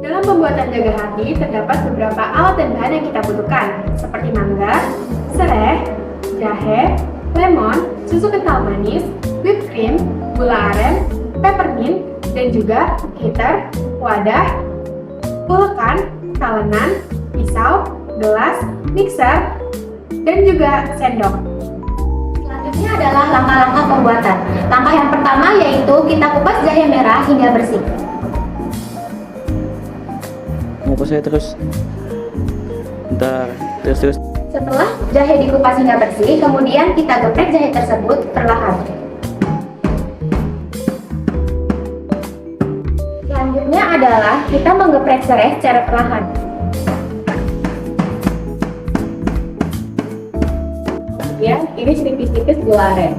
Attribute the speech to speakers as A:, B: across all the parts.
A: Dalam pembuatan jaga hati, terdapat beberapa alat dan bahan yang kita butuhkan, seperti mangga, serai, jahe, lemon, susu kental manis, whipped cream, gula aren, peppermint, dan juga heater, wadah, ulekan, talenan, pisau, gelas, mixer, dan juga sendok.
B: Selanjutnya adalah langkah-langkah pembuatan. Langkah yang pertama yaitu kita kupas jahe merah hingga bersih.
C: Ngupas saya terus. Bentar, terus.
B: Setelah jahe dikupas hingga bersih, kemudian kita geprek jahe tersebut perlahan. Selanjutnya adalah kita menggeprek serai secara perlahan.
A: Kemudian, iris tipis-tipis gula aren.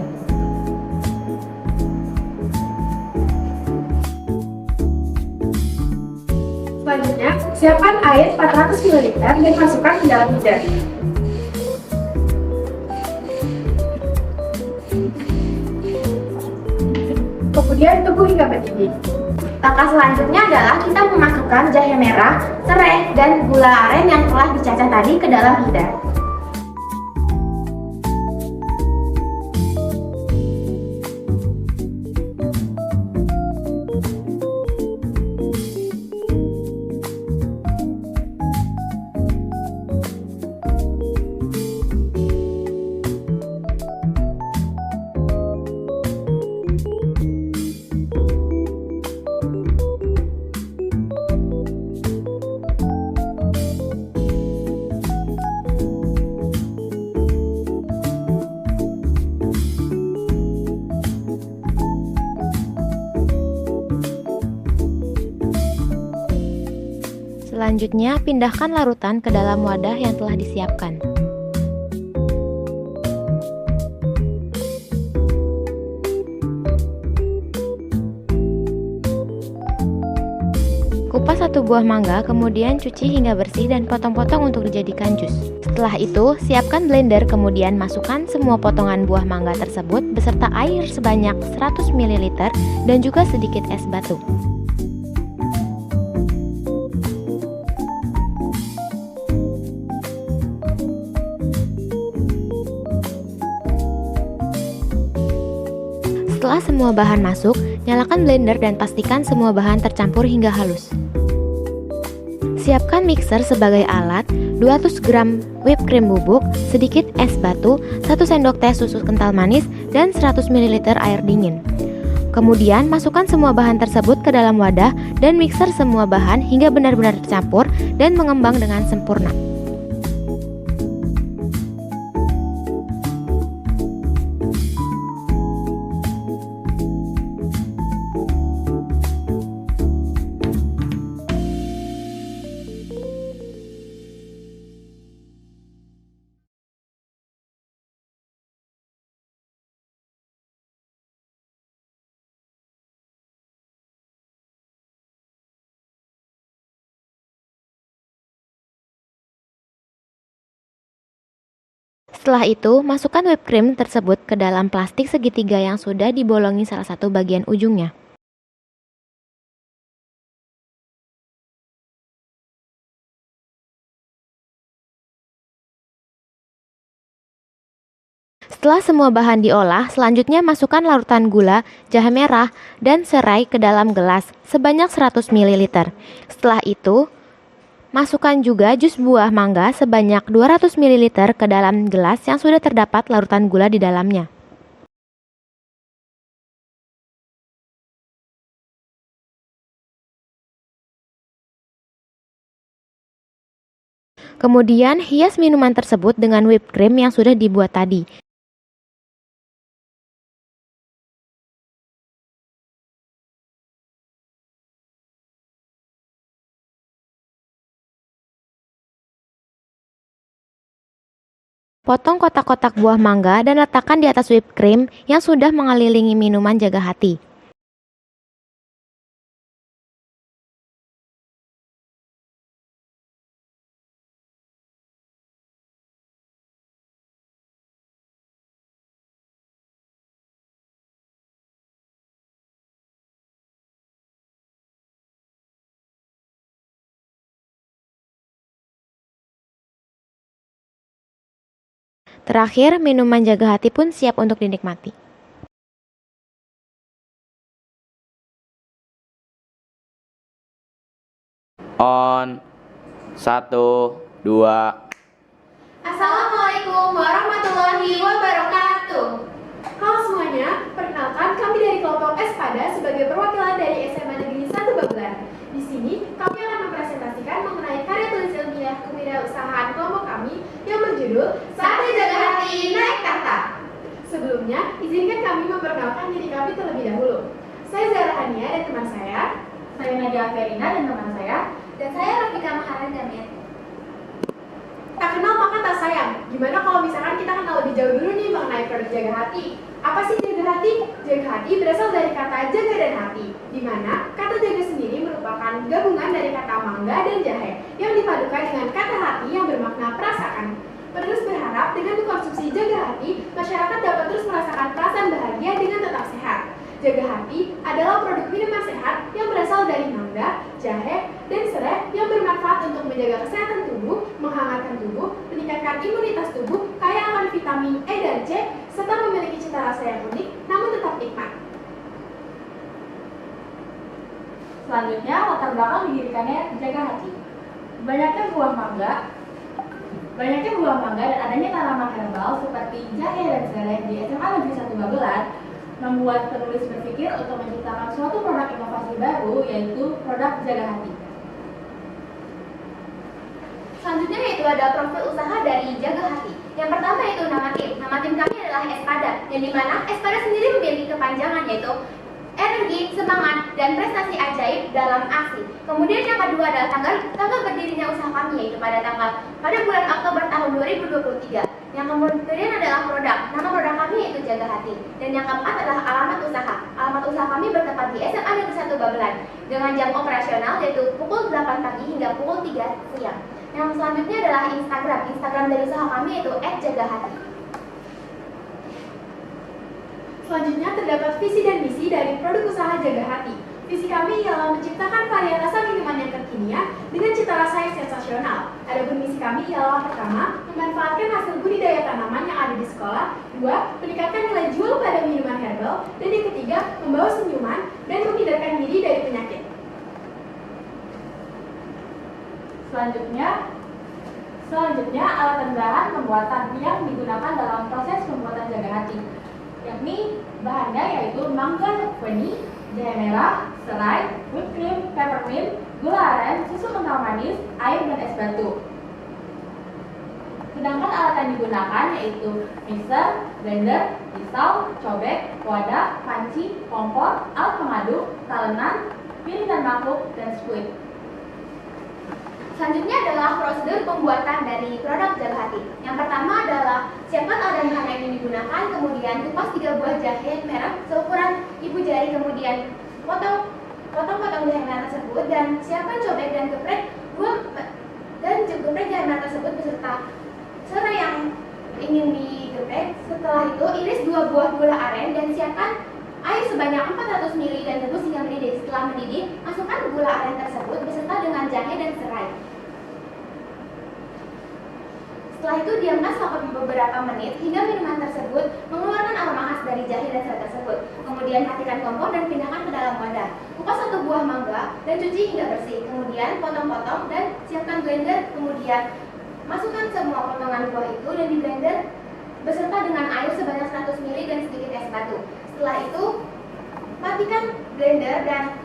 A: Selanjutnya, siapkan air 400 ml dan masukkan ke dalam heater. Kemudian tunggu hingga mendidih.
B: Langkah selanjutnya adalah kita memasukkan jahe merah, serai, dan gula aren yang telah dicacah tadi ke dalam heater.
D: Selanjutnya, pindahkan larutan ke dalam wadah yang telah disiapkan. Kupas satu buah mangga, kemudian cuci hingga bersih dan potong-potong untuk dijadikan jus. Setelah itu, siapkan blender, kemudian masukkan semua potongan buah mangga tersebut beserta air sebanyak 100 ml dan juga sedikit es batu. Setelah semua bahan masuk, nyalakan blender dan pastikan semua bahan tercampur hingga halus. Siapkan mixer sebagai alat, 200 gram whipped cream bubuk, sedikit es batu, 1 sendok teh susu kental manis, dan 100 ml air dingin. Kemudian masukkan semua bahan tersebut ke dalam wadah dan mixer semua bahan hingga benar-benar tercampur dan mengembang dengan sempurna. Setelah itu, masukkan whipped cream tersebut ke dalam plastik segitiga yang sudah dibolongi salah satu bagian ujungnya. Setelah semua bahan diolah, selanjutnya masukkan larutan gula, jahe merah, dan serai ke dalam gelas sebanyak 100 ml. Setelah itu, masukkan juga jus buah mangga sebanyak 200 ml ke dalam gelas yang sudah terdapat larutan gula di dalamnya. Kemudian hias minuman tersebut dengan whipped cream yang sudah dibuat tadi. Potong kotak-kotak buah mangga dan letakkan di atas whipped cream yang sudah mengelilingi minuman jaga hati. Terakhir, minuman jaga hati pun siap untuk dinikmati.
C: On. 1, 2.
B: Assalamualaikum warahmatullahi wabarakatuh.
A: Halo semuanya, perkenalkan kami dari kelompok Espada sebagai perwakilan dari SMA Negeri 1 Babelan. Di sini kami akan mempresentasikan mengenai karya tulis ilmiah kewirausahaan kelompok kami yang berjudul
B: Saatnya Jaga Hati Naik Tahta.
A: Sebelumnya, izinkan kami memperkenalkan diri kami terlebih dahulu. Saya Zara Hania dan teman saya
B: Nadia Verina dan teman saya, dan saya Rafika Maharani Damian.
A: tak kenal maka tak sayang. Gimana kalau misalkan kita kenal lebih jauh dulu nih mengenai produk jaga hati? Apa sih jaga hati? Jaga hati berasal dari kata jaga dan hati, di mana kata jaga sendiri merupakan gabungan dari kata mangga dan jahe yang dipadukan dengan kata hati yang bermakna perasaan. Penulis berharap dengan mengkonsumsi jaga hati, masyarakat dapat terus merasakan perasaan bahagia dengan tetap sehat. Jaga hati adalah produk minuman sehat yang berasal dari mangga, jahe, dan serai yang bermanfaat untuk menjaga kesehatan tubuh, menghangatkan tubuh, meningkatkan imunitas tubuh, kaya akan vitamin E dan C, serta memiliki cita rasa yang unik namun tetap nikmat.
B: Selanjutnya, latar belakang didirikannya Jaga Hati. Banyaknya buah mangga dan adanya tanaman herbal seperti jahe dan serai di SMA Negeri 1 Babelan membuat penulis berpikir untuk menciptakan suatu produk inovasi baru, yaitu produk Jaga Hati. Selanjutnya yaitu ada profil usaha dari Jaga Hati. Yang pertama yaitu nama tim. Nama tim kami adalah Espada, yang dimana Espada sendiri memiliki kepanjangan yaitu energi, semangat, dan prestasi ajaib dalam aksi. Kemudian yang kedua adalah tanggal berdirinya usaha kami, yaitu pada bulan Oktober tahun 2023. Yang kemudian adalah produk. Nama produk kami yaitu Jaga Hati. Dan yang keempat adalah alamat usaha. Alamat usaha kami bertempat di SMA Negeri 1 Babelan dengan jam operasional yaitu pukul 8 pagi hingga pukul 3 siang. Yang selanjutnya adalah Instagram. Instagram dari usaha kami yaitu @jagahati.
A: Selanjutnya terdapat visi dan misi dari produk usaha Jaga Hati. Visi kami ialah menciptakan varian rasa minuman yang kekinian dengan cita rasa yang sensasional. Adapun misi kami ialah pertama, memanfaatkan hasil budidaya tanaman yang ada di sekolah. Dua, meningkatkan nilai jual pada minuman herbal. Dan yang ketiga, membawa senyuman dan menghindarkan diri dari penyakit.
B: Selanjutnya alat dan bahan pembuatan yang digunakan dalam proses pembuatan Jaga Hati, yakni bahannya yaitu mangga benih, jahe merah, serai, whipped cream, peppermint, gula aren, susu kental manis, air, dan es batu. Sedangkan alat yang digunakan yaitu mixer, blender, pisau, cobek, wadah, panci, kompor, alat pengaduk, talenan, piring dan mangkuk, dan squid. Selanjutnya adalah prosedur pembuatan dari produk Jaga Hati. Yang pertama adalah siapkan alat dan bahan yang digunakan, kemudian kupas 3 buah jahe merah seukuran ibu jari, kemudian potong jahe merah tersebut dan siapkan cobek dan geprek jahe merah tersebut beserta serai yang ingin digeprek. Setelah itu iris 2 buah gula aren dan siapkan air sebanyak 400 ml dan rebus hingga mendidih. Setelah mendidih, masukkan gula aren tersebut beserta dengan jahe dan serai. Setelah itu diamkan selama beberapa menit hingga minuman tersebut mengeluarkan aroma khas dari jahe dan serai tersebut. Kemudian matikan kompor dan pindahkan ke dalam wadah. Kupas 1 buah mangga dan cuci hingga bersih. Kemudian potong-potong dan siapkan blender. Kemudian masukkan semua potongan buah itu dan di blender beserta dengan air sebanyak 100 ml dan sedikit es batu. Setelah itu matikan blender dan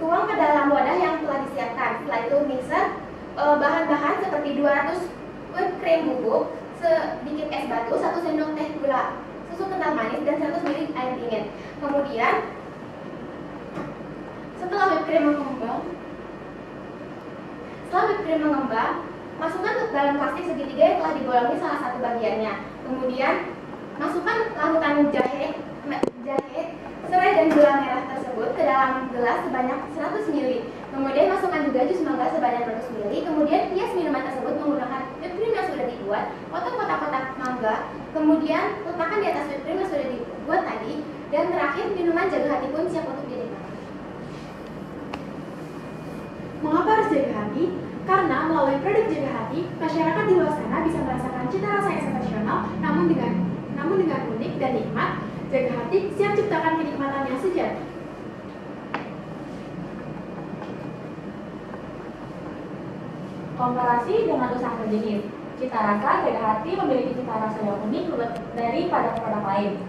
B: tuang ke dalam wadah yang telah disiapkan. Setelah itu mixer bahan-bahan seperti 200 whipped cream bubuk, sedikit es batu, 1 sendok teh gula, susu kental manis, dan 100 ml air dingin. Kemudian setelah whipped cream mengembang, masukkan ke dalam plastik segitiga yang telah dibolongi salah satu bagiannya. Kemudian masukkan larutan jahe, serai dan gula merah tersebut ke dalam gelas sebanyak 100 ml. Kemudian masukkan juga jus mangga sebanyak 100 ml. Kemudian hias minuman tersebut menggunakan whipped cream yang sudah dibuat. Potong kotak-kotak mangga. Kemudian letakkan di atas whipped cream yang sudah dibuat tadi. Dan terakhir minuman Jaga Hati pun siap untuk dinikmati.
A: Mengapa harus jaga hati? Karena melalui produk Jaga Hati, masyarakat di luar sana bisa merasakan cita rasa yang sensasional, namun dengan unik dan nikmat. Jaga Hati siap ciptakan kenikmatan yang sejati.
E: Komparasi dengan usaha sejenis. Cita rasa Jaga Hati memiliki cita rasa yang unik daripada produk lain.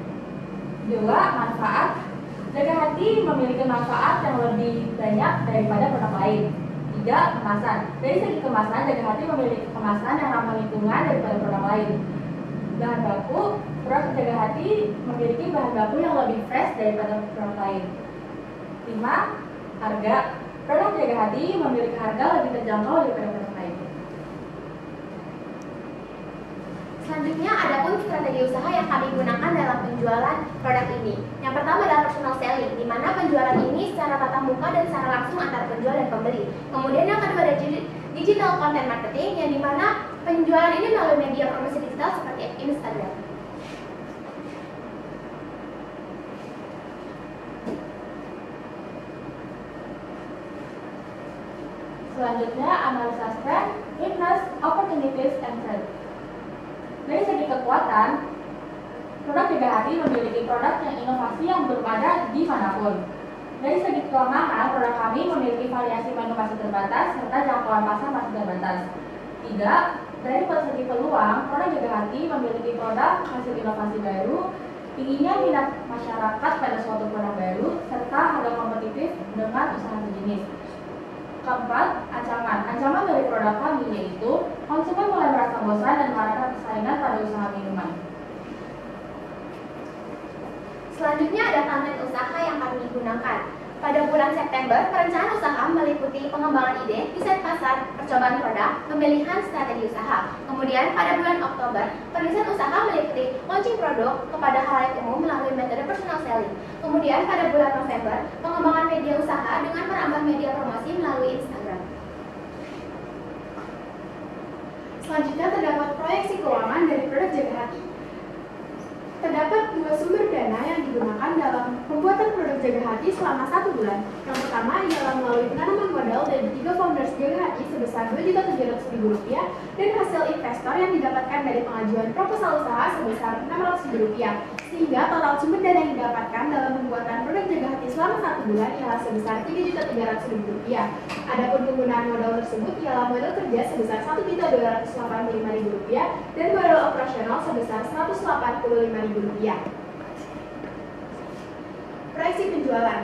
E: 2. Manfaat. Jaga Hati memiliki manfaat yang lebih banyak daripada produk lain. 3. Kemasan. Dari segi kemasan, Jaga Hati memiliki kemasan yang ramah lingkungan daripada produk lain. Bahan baku. Produk Jaga Hati memiliki bahan baku yang lebih fresh daripada produk lain. 5. Harga. Produk Jaga Hati memiliki harga lebih terjangkau daripada produk lain.
B: Selanjutnya, ada pun strategi usaha yang kami gunakan dalam penjualan produk ini. Yang pertama adalah personal selling, di mana penjualan ini secara tatap muka dan secara langsung antara penjual dan pembeli. Kemudian yang kedua ada digital content marketing, yang di mana penjualan ini melalui media promosi digital seperti Instagram.
E: Selanjutnya, analisa strength, weakness, opportunities, and threat. Dari segi kekuatan, produk Jaga Hati memiliki produk yang inovasi yang belum ada dimanapun. Dari segi kelemahan, produk kami memiliki variasi menu masih terbatas serta jangkauan pasar masih terbatas. 3. Dari segi peluang, produk Jaga Hati memiliki produk hasil inovasi baru, tingginya minat masyarakat pada suatu produk baru, serta harga kompetitif dengan usaha sejenis. 4. Ancaman. Ancaman dari produk kami yaitu konsumen mulai merasa bosan dan mengharapkan persaingan pada usaha minuman.
B: Selanjutnya ada timeline usaha yang kami gunakan. Pada bulan September, perencanaan usaha meliputi pengembangan ide, desain pasar, percobaan produk, pemilihan strategi usaha. Kemudian pada bulan Oktober, perizinan usaha meliputi launching produk kepada halayak umum melalui metode personal selling. Kemudian pada bulan November, pengembangan media usaha dengan merambah media promosi melalui Instagram.
A: Selanjutnya terdapat proyeksi keuangan dari produk Jaga Hati. Terdapat dua sumber dana yang digunakan dalam pembuatan produk Jaga Hati selama 1 bulan. Yang pertama ialah melalui penanaman modal dari 3 founders Jaga Hati sebesar Rp2.700.000 dan hasil investor yang didapatkan dari pengajuan proposal usaha sebesar Rp600.000. Sehingga total sumber dana yang didapatkan dalam pembuatan produk Jaga Hati selama 1 bulan ialah sebesar Rp3.300.000. Adapun penggunaan modal tersebut ialah modal kerja sebesar Rp1.285.000 dan modal operasional sebesar Rp185.000. Proyeksi penjualan.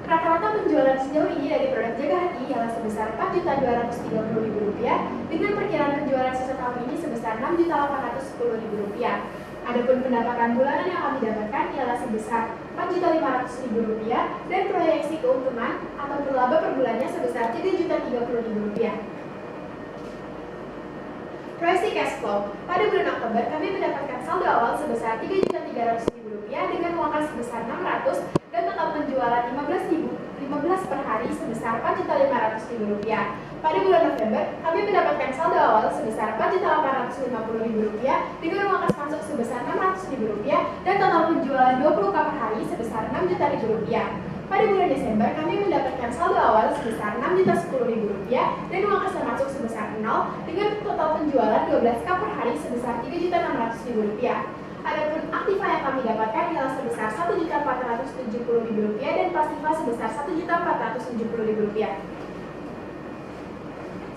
A: Rata-rata penjualan sejauh ini dari produk Jaga Hati ialah sebesar Rp4.230.000 dengan perkiraan penjualan sisa tahun ini sebesar Rp6.810.000. Adapun pendapatan bulanan yang kami dapatkan ialah sebesar Rp4.500.000 dan proyeksi keuntungan atau laba per bulannya sebesar Rp3.030.000. Proyeksi cash flow. Pada bulan Oktober, kami mendapatkan saldo awal sebesar Rp3.300.000 dengan uang kas sebesar Rp600 dan total penjualan 15 per hari sebesar Rp4.500.000. Pada bulan November, kami mendapatkan saldo awal sebesar Rp4.850.000 dengan uang kas masuk sebesar Rp600.000 dan total penjualan 20 per hari sebesar Rp6.000.000. Pada bulan Desember, kami mendapatkan saldo awal sebesar Rp6.010.000 dan uang kas masuk sebesar 0 dengan total penjualan 12 per hari sebesar Rp3.600.000. Adapun aktiva yang kami dapatkan ialah sebesar Rp1.470.000 dan pasiva sebesar Rp1.470.000.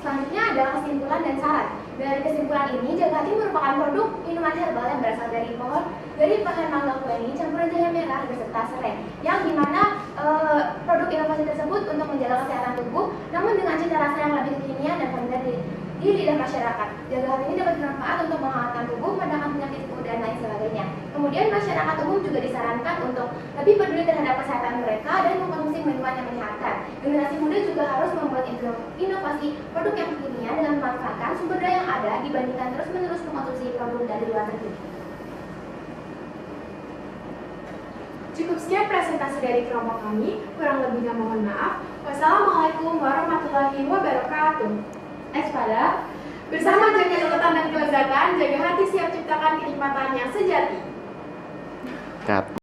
B: Selanjutnya adalah kesimpulan dan syarat. Dari kesimpulan ini, Jaga Hati merupakan produk minuman herbal yang berasal dari pohon mangga kueni, campuran jahe merah beserta serai, yang dimana produk inovasi tersebut untuk menjaga kesehatan tubuh, namun dengan cita rasa yang lebih kekinian dan familiar di lidah masyarakat. Jaga Hati ini dapat bermanfaat untuk menghangatkan tubuh, menekan penyakit kulit dan lain sebagainya. Kemudian masyarakat umum juga disarankan untuk lebih peduli terhadap kesehatan mereka dan mengkonsumsi minuman yang menyehatkan. Generasi muda juga harus membuat inovasi produk yang kekinian dengan memanfaatkan sumber daya yang ada dibandingkan terus-menerus mengkonsumsi produk dari luar negeri.
A: Cukup sekian presentasi dari kelompok kami, kurang lebihnya mohon maaf. Wassalamualaikum warahmatullahi wabarakatuh.
E: Espada,
A: Bersama jaga kelezatan dan kelezatan, Jaga Hati siap ciptakan kenikmatan yang sejati.
C: Cut.